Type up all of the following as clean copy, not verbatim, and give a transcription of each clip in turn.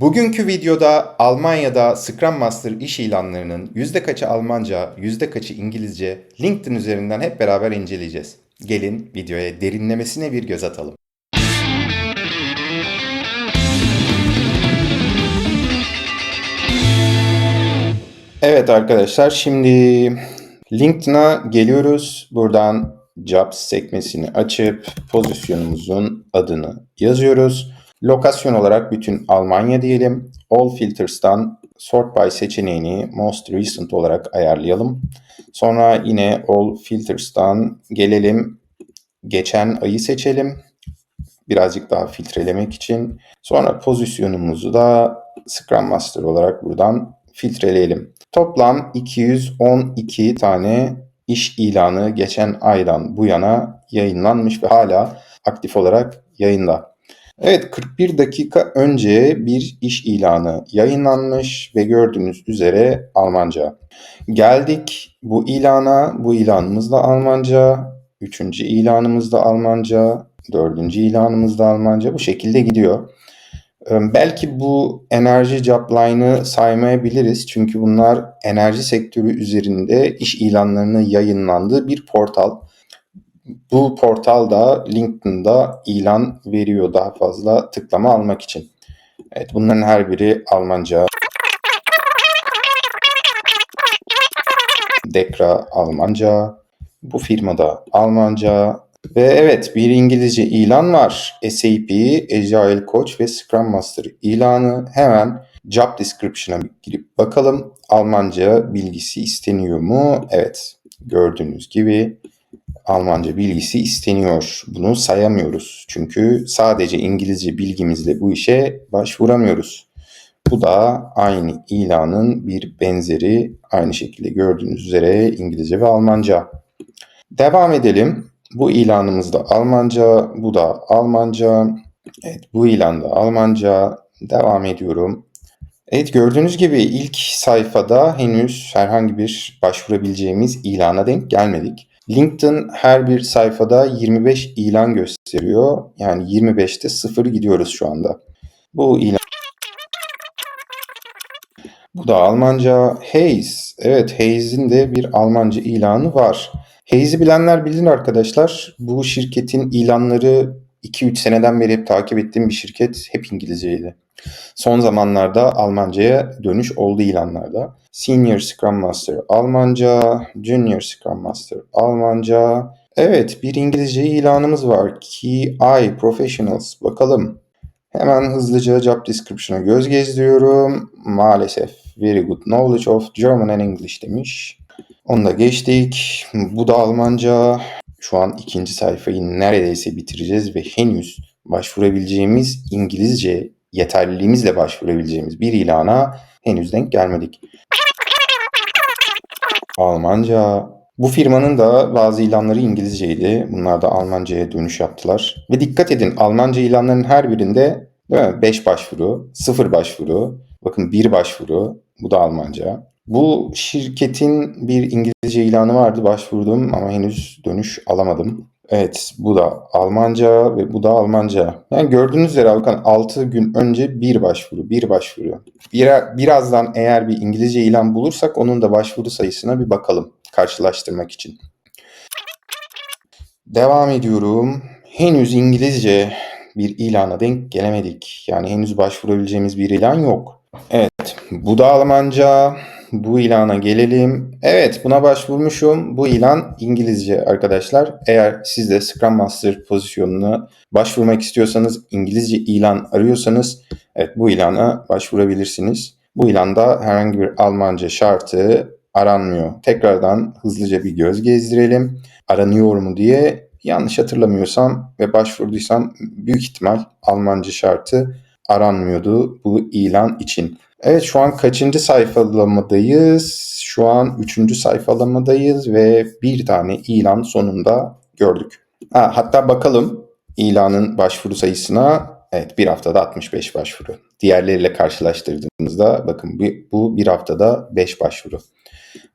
Bugünkü videoda Almanya'da Scrum Master iş ilanlarının yüzde kaçı Almanca, yüzde kaçı İngilizce LinkedIn üzerinden hep beraber inceleyeceğiz. Gelin videoya derinlemesine bir göz atalım. Evet arkadaşlar, şimdi LinkedIn'a geliyoruz. Buradan Jobs sekmesini açıp pozisyonumuzun adını yazıyoruz. Lokasyon olarak bütün Almanya diyelim. All Filters'tan Sort by seçeneğini Most Recent olarak ayarlayalım. Sonra yine All Filters'tan gelelim. Geçen ayı seçelim. Birazcık daha filtrelemek için. Sonra pozisyonumuzu da Scrum Master olarak buradan filtreleyelim. Toplam 212 tane iş ilanı geçen aydan bu yana yayınlanmış ve hala aktif olarak yayında. Evet, 41 dakika önce bir iş ilanı yayınlanmış ve gördüğünüz üzere Almanca. Geldik bu ilana, bu ilanımız da Almanca, üçüncü ilanımız da Almanca, dördüncü ilanımız da Almanca, bu şekilde gidiyor. Belki bu enerji jobline'ı saymayabiliriz çünkü bunlar enerji sektörü üzerinde iş ilanlarının yayınlandığı bir portal. Bu portalda LinkedIn'da ilan veriyor daha fazla tıklama almak için. Evet, bunların her biri Almanca. Dekra Almanca, bu firmada Almanca ve evet, bir İngilizce ilan var. SAP, Agile Coach ve Scrum Master ilanı. Hemen Job Description'a girip bakalım. Almanca bilgisi isteniyor mu? Evet, gördüğünüz gibi Almanca bilgisi isteniyor. Bunu sayamıyoruz. Çünkü sadece İngilizce bilgimizle bu işe başvuramıyoruz. Bu da aynı ilanın bir benzeri. Aynı şekilde gördüğünüz üzere İngilizce ve Almanca. Devam edelim. Bu ilanımız da Almanca, bu da Almanca. Evet, bu ilan da Almanca. Devam ediyorum. Evet, gördüğünüz gibi ilk sayfada henüz herhangi bir başvurabileceğimiz ilana denk gelmedik. LinkedIn her bir sayfada 25 ilan gösteriyor. Yani 25'te 0 gidiyoruz şu anda. Bu ilan, bu da Almanca. Hayes. Evet, Hayes'in de bir Almanca ilanı var. Hayes'i bilenler bilir arkadaşlar. Bu şirketin ilanları 2-3 seneden beri hep takip ettiğim bir şirket. Hep İngilizceydi. Son zamanlarda Almanca'ya dönüş oldu ilanlarda. Senior Scrum Master Almanca, Junior Scrum Master Almanca. Evet, bir İngilizce ilanımız var. KI Professionals. Bakalım. Hemen hızlıca job description'a göz gezdiriyorum. Maalesef very good knowledge of German and English demiş. Onu da geçtik. Bu da Almanca. Şu an ikinci sayfayı neredeyse bitireceğiz ve henüz başvurabileceğimiz İngilizce yeterliliğimizle başvurabileceğimiz bir ilana henüz denk gelmedik. Almanca. Bu firmanın da bazı ilanları İngilizceydi. Bunlar da Almanca'ya dönüş yaptılar. Ve dikkat edin, Almanca ilanların her birinde, değil mi? 5 başvuru, 0 başvuru, bakın 1 başvuru, bu da Almanca. Bu şirketin bir İngilizce ilanı vardı, başvurdum ama henüz dönüş alamadım. Evet, bu da Almanca ve bu da Almanca. Yani gördüğünüz üzere bakın, 6 gün önce bir başvuru, bir başvuru. Birazdan eğer bir İngilizce ilan bulursak onun da başvuru sayısına bir bakalım karşılaştırmak için. Devam ediyorum. Henüz İngilizce bir ilana denk gelemedik. Yani henüz başvurabileceğimiz bir ilan yok. Evet, bu da Almanca. Bu ilana gelelim. Evet, buna başvurmuşum. Bu ilan İngilizce arkadaşlar. Eğer siz de Scrum Master pozisyonuna başvurmak istiyorsanız, İngilizce ilan arıyorsanız, evet, bu ilana başvurabilirsiniz. Bu ilanda herhangi bir Almanca şartı aranmıyor. Tekrardan hızlıca bir göz gezdirelim. Aranıyor mu diye. Yanlış hatırlamıyorsam ve başvurduysam büyük ihtimal Almanca şartı aranmıyordu bu ilan için. Evet, şu an kaçıncı sayfalamadayız? Şu an 3. sayfalamadayız ve bir tane ilan sonunda gördük. Hatta bakalım ilanın başvuru sayısına. Evet, bir haftada 65 başvuru. Diğerleriyle karşılaştırdığımızda bakın bu bir haftada 5 başvuru.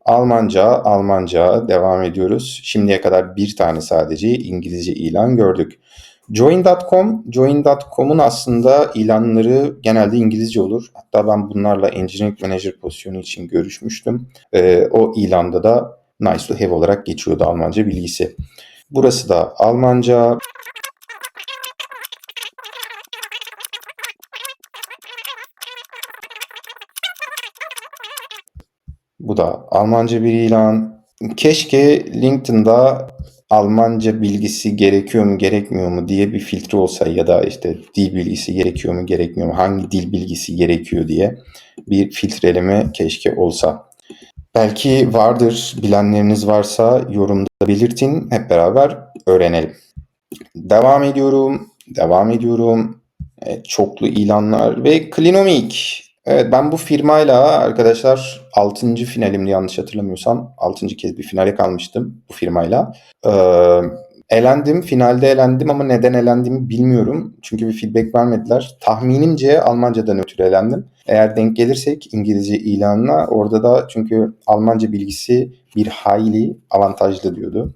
Almanca, Almanca devam ediyoruz. Şimdiye kadar bir tane sadece İngilizce ilan gördük. Join.com'un aslında ilanları genelde İngilizce olur. Hatta ben bunlarla Engineering Manager pozisyonu için görüşmüştüm. O ilanda da nice to have olarak geçiyordu Almanca bilgisi. Burası da Almanca. Bu da Almanca bir ilan. Keşke LinkedIn'da Almanca bilgisi gerekiyor mu gerekmiyor mu diye bir filtre olsa ya da işte dil bilgisi gerekiyor mu gerekmiyor mu, hangi dil bilgisi gerekiyor diye bir filtreleme keşke olsa. Belki vardır, bilenleriniz varsa yorumda belirtin, hep beraber öğrenelim. Devam ediyorum. Evet, çoklu ilanlar ve Klinomik. Evet, ben bu firmayla arkadaşlar 6. finalimdi yanlış hatırlamıyorsam. 6. kez bir finale kalmıştım bu firmayla. Elendim, finalde elendim ama neden elendiğimi bilmiyorum. Çünkü bir feedback vermediler. Tahminimce Almancadan ötürü elendim. Eğer denk gelirsek İngilizce ilanına, orada da çünkü Almanca bilgisi bir hayli avantajlı diyordu.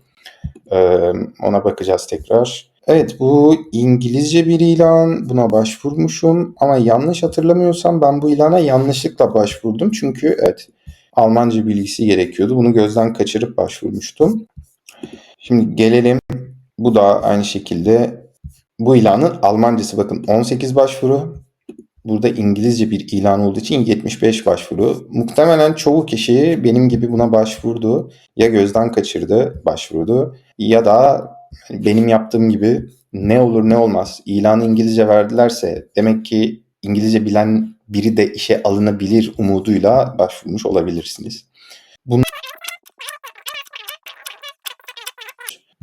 Ona bakacağız tekrar. Evet, bu İngilizce bir ilan. Buna başvurmuşum ama yanlış hatırlamıyorsam ben bu ilana yanlışlıkla başvurdum. Çünkü evet, Almanca bilgisi gerekiyordu. Bunu gözden kaçırıp başvurmuştum. Şimdi gelelim. Bu da aynı şekilde bu ilanın Almancası, bakın 18 başvuru. Burada İngilizce bir ilan olduğu için 75 başvuru. Muhtemelen çoğu kişi benim gibi buna başvurdu. Ya gözden kaçırdı, başvurdu ya da benim yaptığım gibi ne olur ne olmaz ilanı İngilizce verdilerse demek ki İngilizce bilen biri de işe alınabilir umuduyla başvurmuş olabilirsiniz.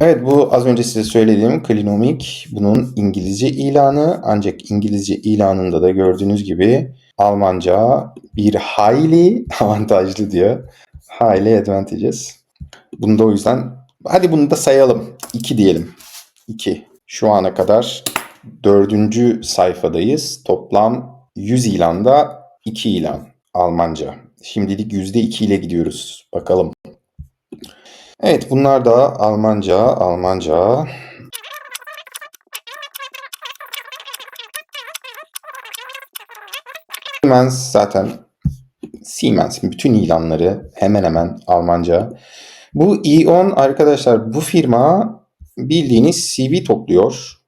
Evet, bu az önce size söylediğim Klinomik, bunun İngilizce ilanı, ancak İngilizce ilanında da gördüğünüz gibi Almanca bir hayli avantajlı diyor. Highly advantageous. Bunu da o yüzden hadi bunu da sayalım. 2 diyelim. 2. Şu ana kadar 4. sayfadayız. Toplam 100 ilanda 2 ilan Almanca. Şimdilik %2 ile gidiyoruz. Bakalım. Evet, bunlar da Almanca. Siemens'in bütün ilanları hemen hemen Almanca. Bu E.ON arkadaşlar, bu firma bildiğiniz CV topluyor.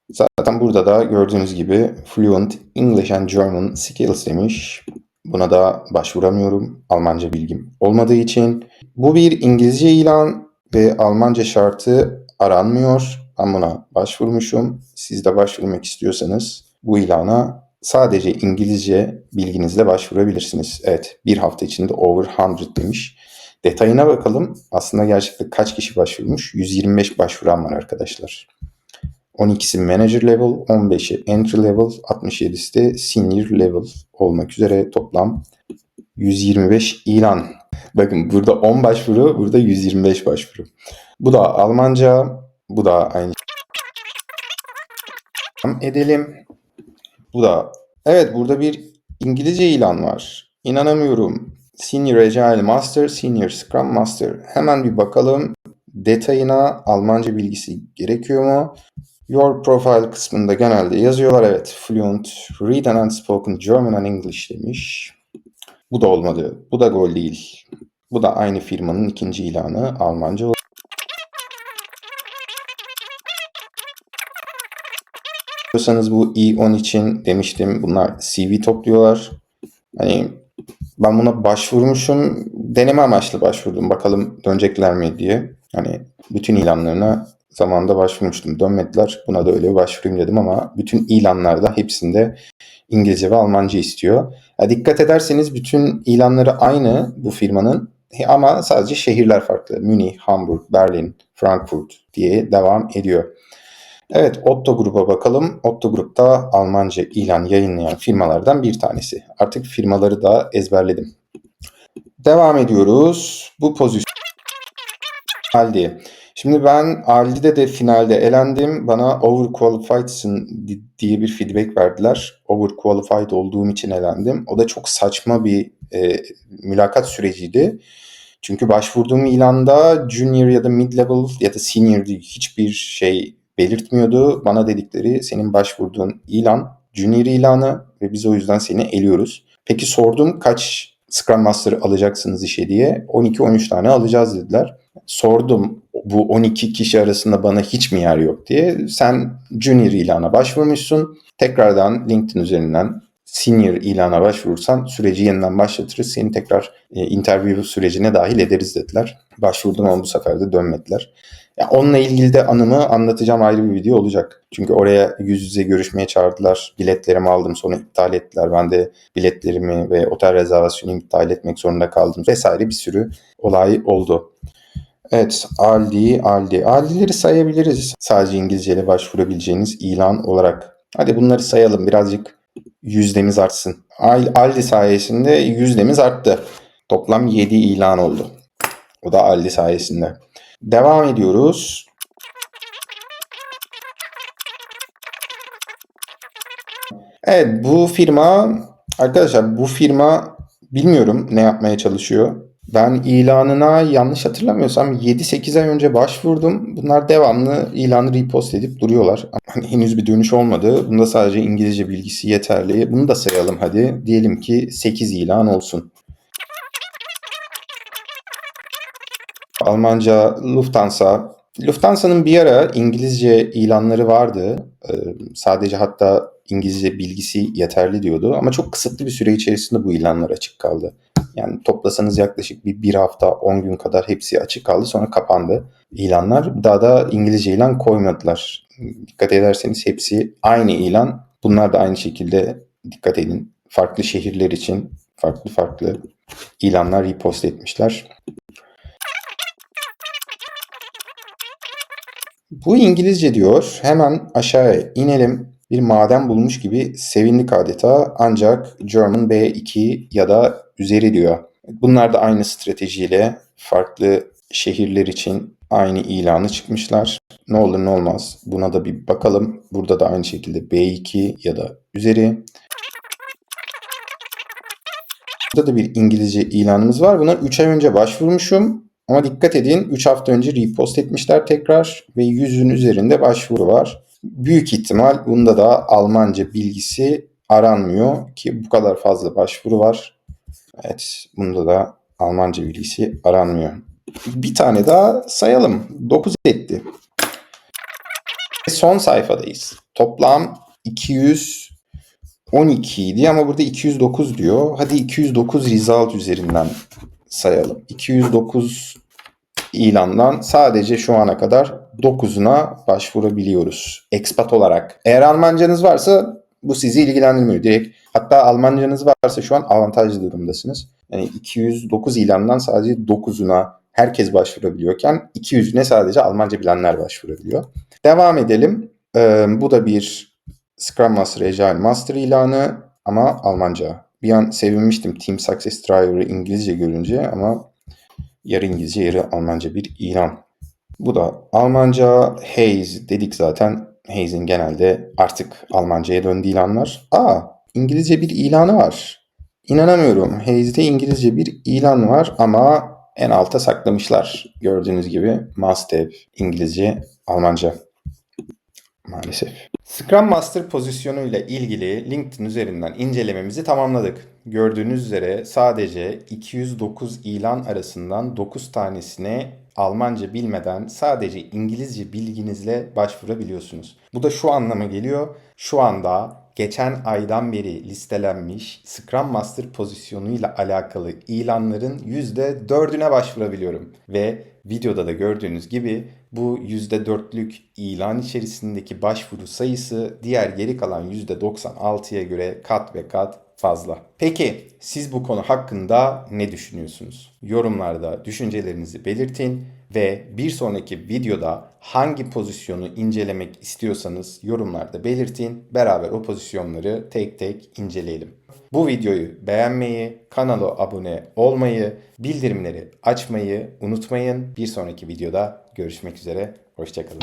Zaten burada da gördüğünüz gibi Fluent English and German Skills demiş. Buna da başvuramıyorum Almanca bilgim olmadığı için. Bu bir İngilizce ilan ve Almanca şartı aranmıyor. Ben buna başvurmuşum. Siz de başvurmak istiyorsanız bu ilana sadece İngilizce bilginizle başvurabilirsiniz. Evet, bir hafta içinde over 100 demiş. Detayına bakalım. Aslında gerçekten kaç kişi başvurmuş? 125 başvuran var arkadaşlar. 12'si manager level, 15'i entry level, 67'si de senior level olmak üzere toplam 125 ilan. Bakın burada 10 başvuru, burada 125 başvuru. Bu da Almanca, bu da aynı. Edelim. Bu da, evet, burada bir İngilizce ilan var. İnanamıyorum. Senior Agile Master, Senior Scrum Master. Hemen bir bakalım. Detayına Almanca bilgisi gerekiyor mu? Your profile kısmında genelde yazıyorlar. Evet, fluent written and spoken German and English demiş. Bu da olmadı. Bu da gol değil. Bu da aynı firmanın ikinci ilanı, Almanca. Diyorsanız bu E.ON için demiştim. Bunlar CV topluyorlar. Hani ben buna başvurmuşum. Deneme amaçlı başvurdum. Bakalım dönecekler mi diye. Hani bütün ilanlarına zamanında başvurmuştum. Dönmediler. Buna da öyle bir başvurayım dedim ama bütün ilanlarda hepsinde İngilizce ve Almanca istiyor. Ya dikkat ederseniz bütün ilanları aynı bu firmanın ama sadece şehirler farklı. Münih, Hamburg, Berlin, Frankfurt diye devam ediyor. Evet, Otto Group'a bakalım. Otto Group da Almanca ilan yayınlayan firmalardan bir tanesi. Artık firmaları da ezberledim. Devam ediyoruz. Bu pozisyon Aldi. Şimdi ben Aldi'de de finalde elendim. Bana overqualified'sın diye bir feedback verdiler. Overqualified olduğum için elendim. O da çok saçma bir mülakat süreciydi. Çünkü başvurduğum ilanda junior ya da mid level ya da senior değil, hiçbir şey belirtmiyordu. Bana dedikleri senin başvurduğun ilan junior ilanı ve biz o yüzden seni eliyoruz. Peki sordum kaç Scrum Master alacaksınız işe diye. 12-13 tane alacağız dediler. Sordum bu 12 kişi arasında bana hiç mi yer yok diye. Sen junior ilana başvurmuşsun. Tekrardan LinkedIn üzerinden senior ilana başvurursan süreci yeniden başlatırız. Seni tekrar interview sürecine dahil ederiz dediler. Başvurdum ama bu sefer de dönmediler. Ya onunla ilgili de anımı anlatacağım, ayrı bir video olacak. Çünkü oraya yüz yüze görüşmeye çağırdılar. Biletlerimi aldım, sonra iptal ettiler. Ben de biletlerimi ve otel rezervasyonumu iptal etmek zorunda kaldım vesaire, bir sürü olay oldu. Evet, Aldi'leri sayabiliriz. Sadece İngilizceyle başvurabileceğiniz ilan olarak. Hadi bunları sayalım, birazcık yüzdemiz artsın. Aldi sayesinde yüzdemiz arttı. Toplam 7 ilan oldu. O da Aldi sayesinde. Devam ediyoruz. Evet, bu firma bilmiyorum ne yapmaya çalışıyor. Ben ilanına yanlış hatırlamıyorsam 7-8 ay önce başvurdum. Bunlar devamlı ilanı repost edip duruyorlar. Hani henüz bir dönüş olmadı. Bunda sadece İngilizce bilgisi yeterli. Bunu da sayalım hadi. Diyelim ki 8 ilan olsun. Almanca Lufthansa. Lufthansa'nın bir ara İngilizce ilanları vardı. Sadece hatta İngilizce bilgisi yeterli diyordu. Ama çok kısıtlı bir süre içerisinde bu ilanlar açık kaldı. Yani toplasanız yaklaşık bir hafta 10 gün kadar hepsi açık kaldı. Sonra kapandı ilanlar. Daha da İngilizce ilan koymadılar. Dikkat ederseniz hepsi aynı ilan. Bunlar da aynı şekilde, dikkat edin, farklı şehirler için farklı ilanlar repost etmişler. Bu İngilizce diyor. Hemen aşağıya inelim. Bir maden bulmuş gibi sevindik adeta. Ancak German B2 ya da üzeri diyor. Bunlar da aynı stratejiyle farklı şehirler için aynı ilanı çıkmışlar. Ne olur ne olmaz buna da bir bakalım. Burada da aynı şekilde B2 ya da üzeri. Burada da bir İngilizce ilanımız var. Buna 3 ay önce başvurmuşum. Ama dikkat edin, 3 hafta önce repost etmişler tekrar ve 100'ün üzerinde başvuru var. Büyük ihtimal bunda da Almanca bilgisi aranmıyor ki bu kadar fazla başvuru var. Evet, bunda da Almanca bilgisi aranmıyor. Bir tane daha sayalım. 9 etti. Son sayfadayız. Toplam 212 idi ama burada 209 diyor. Hadi 209 result üzerinden sayalım. 209 ilandan sadece şu ana kadar 9'una başvurabiliyoruz expat olarak. Eğer Almancanız varsa bu sizi ilgilendirmiyor direkt. Hatta Almancanız varsa şu an avantajlı durumdasınız. Yani 209 ilandan sadece 9'una herkes başvurabiliyorken 200'üne sadece Almanca bilenler başvurabiliyor. Devam edelim. Bu da bir Scrum Master Agile Master ilanı ama Almanca. Bir an sevinmiştim Team Success Driver'ı İngilizce görünce ama yarı İngilizce yarı Almanca bir ilan. Bu da Almanca. Hayes dedik zaten. Hayes'in genelde artık Almanca'ya döndü ilanlar. İngilizce bir ilanı var. İnanamıyorum. Hayes'de İngilizce bir ilan var ama en alta saklamışlar. Gördüğünüz gibi must have İngilizce, Almanca. Maalesef. Scrum Master pozisyonuyla ilgili LinkedIn üzerinden incelememizi tamamladık. Gördüğünüz üzere sadece 209 ilan arasından 9 tanesine Almanca bilmeden sadece İngilizce bilginizle başvurabiliyorsunuz. Bu da şu anlama geliyor. Şu anda geçen aydan beri listelenmiş Scrum Master pozisyonuyla alakalı ilanların %4'üne başvurabiliyorum. Ve videoda da gördüğünüz gibi bu %4'lük ilan içerisindeki başvuru sayısı diğer geri kalan %96'ya göre kat ve kat fazla. Peki siz bu konu hakkında ne düşünüyorsunuz? Yorumlarda düşüncelerinizi belirtin ve bir sonraki videoda hangi pozisyonu incelemek istiyorsanız yorumlarda belirtin. Beraber o pozisyonları tek tek inceleyelim. Bu videoyu beğenmeyi, kanala abone olmayı, bildirimleri açmayı unutmayın. Bir sonraki videoda görüşmek üzere. Hoşça kalın.